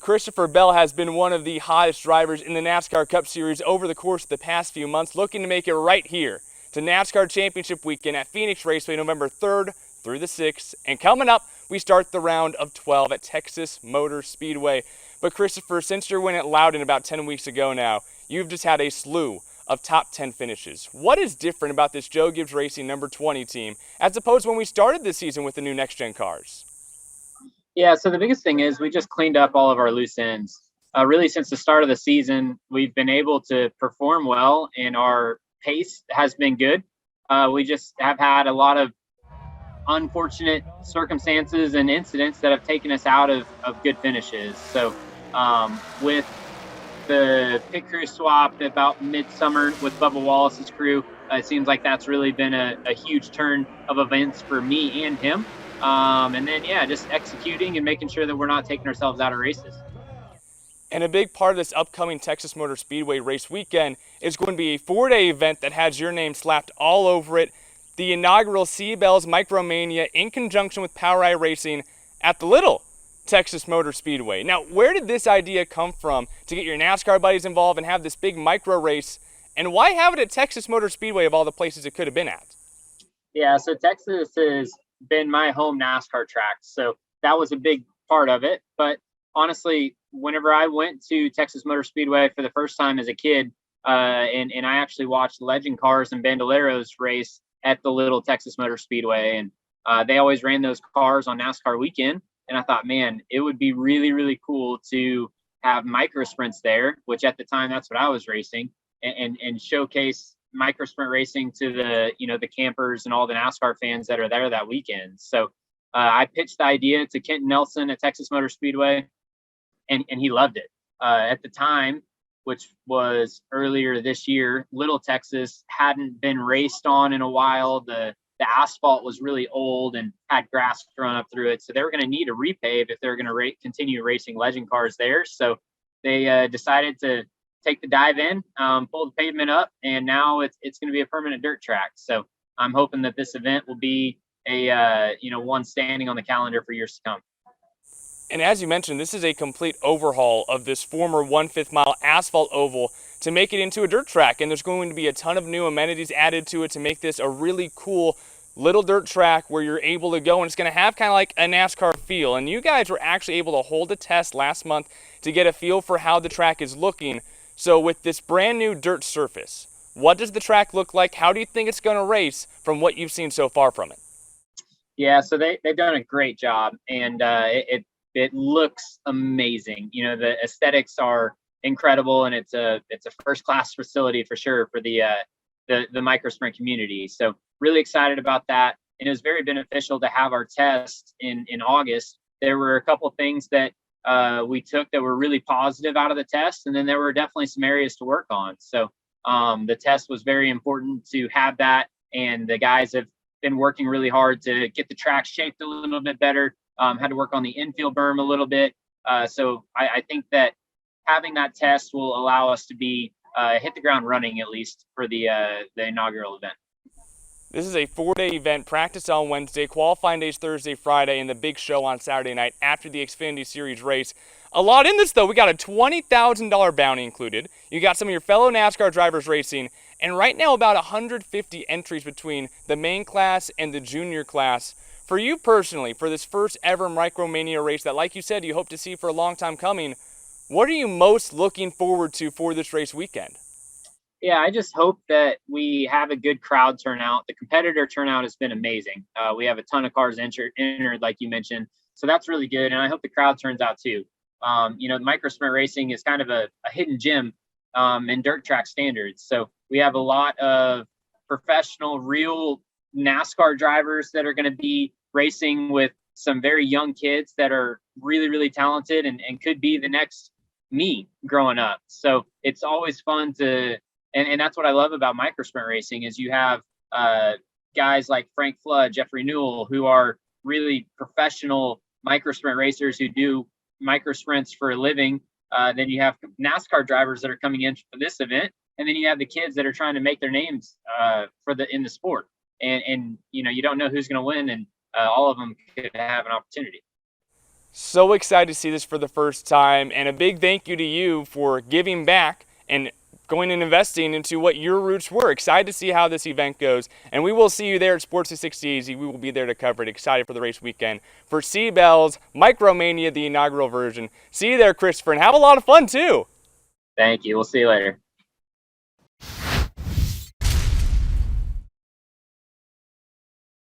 Christopher Bell has been one of the hottest drivers in the NASCAR Cup Series over the course of the past few months, looking to make it right here to NASCAR Championship Weekend at Phoenix Raceway, November 3rd through the 6th. And coming up, we start the round of 12 at Texas Motor Speedway. But Christopher, since your win at Loudon about 10 weeks ago now, you've just had a slew of top 10 finishes. What is different about this Joe Gibbs Racing number 20 team as opposed to when we started the season with the new next-gen cars? Yeah, so the biggest thing is we just cleaned up all of our loose ends. Really, since the start of the season, we've been able to perform well, and our pace has been good. We just have had a lot of unfortunate circumstances and incidents that have taken us out of good finishes. So with the pit crew swap about midsummer with Bubba Wallace's crew, it seems like that's really been a huge turn of events for me and him. And then, yeah, just executing and making sure that we're not taking ourselves out of races. And a big part of this upcoming Texas Motor Speedway race weekend is going to be a 4-day event that has your name slapped all over it. The inaugural CBell's Mania in conjunction with POWRi Racing at the Little Texas Motor Speedway. Now, where did this idea come from to get your NASCAR buddies involved and have this big micro race? And why have it at Texas Motor Speedway of all the places it could have been at? Yeah, so Texas has been my home NASCAR track. So that was a big part of it. But honestly, whenever I went to Texas Motor Speedway for the first time as a kid, and I actually watched Legend Cars and Bandoleros race at the Little Texas Motor Speedway, and they always ran those cars on NASCAR weekend. And I thought, man, it would be really, really cool to have micro sprints there, which at the time that's what I was racing, and showcase micro sprint racing to the campers and all the NASCAR fans that are there that weekend. So I pitched the idea to Kenton Nelson at Texas Motor Speedway, and he loved it. At the time, which was earlier this year, Little Texas hadn't been raced on in a while. The asphalt was really old and had grass growing up through it. So they were going to need a repave if they were going to continue racing legend cars there. So they decided to take the dive in, pull the pavement up, and now it's going to be a permanent dirt track. So I'm hoping that this event will be a one standing on the calendar for years to come. And as you mentioned, this is a complete overhaul of this former 1/5 mile asphalt oval to make it into a dirt track. And there's going to be a ton of new amenities added to it to make this a really cool little dirt track where you're able to go, and it's going to have kind of like a NASCAR feel. And you guys were actually able to hold a test last month to get a feel for how the track is looking. So with this brand new dirt surface, what does the track look like? How do you think it's going to race from what you've seen so far from it? Yeah, so they've done a great job, and it looks amazing. You know, the aesthetics are incredible, and it's a first class facility for sure for the micro sprint community. So really excited about that. And it was very beneficial to have our test in August. There were a couple of things that we took that were really positive out of the test, and then there were definitely some areas to work on. So the test was very important to have that, and the guys have been working really hard to get the track shaped a little bit better. Had to work on the infield berm a little bit. So I think that having that test will allow us to be hit the ground running, at least for the inaugural event. This is a 4-day event, practice on Wednesday, qualifying days Thursday, Friday, and the big show on Saturday night after the Xfinity Series race. A lot in this, though. We got a $20,000 bounty included. You got some of your fellow NASCAR drivers racing, and right now about 150 entries between the main class and the junior class. For you personally, for this first ever Micromania race that, like you said, you hope to see for a long time coming, what are you most looking forward to for this race weekend? Yeah, I just hope that we have a good crowd turnout. The competitor turnout has been amazing. We have a ton of cars entered, like you mentioned. So that's really good. And I hope the crowd turns out too. Micro sprint racing is kind of a hidden gem in dirt track standards. So we have a lot of professional, real NASCAR drivers that are going to be racing with some very young kids that are really, really talented and could be the next me growing up. So it's always fun to, and that's what I love about micro sprint racing is you have guys like Frank Flood, Jeffrey Newell, who are really professional micro sprint racers who do micro sprints for a living. Then you have NASCAR drivers that are coming in for this event, and then you have the kids that are trying to make their names in the sport. And you don't know who's going to win, and all of them could have an opportunity. So excited to see this for the first time, and a big thank you to you for giving back and going and investing into what your roots were. Excited to see how this event goes, and we will see you there at Sports 360 AZ. We will be there to cover it. Excited for the race weekend. For CBell's Mania, the inaugural version. See you there, Christopher, and have a lot of fun too. Thank you. We'll see you later.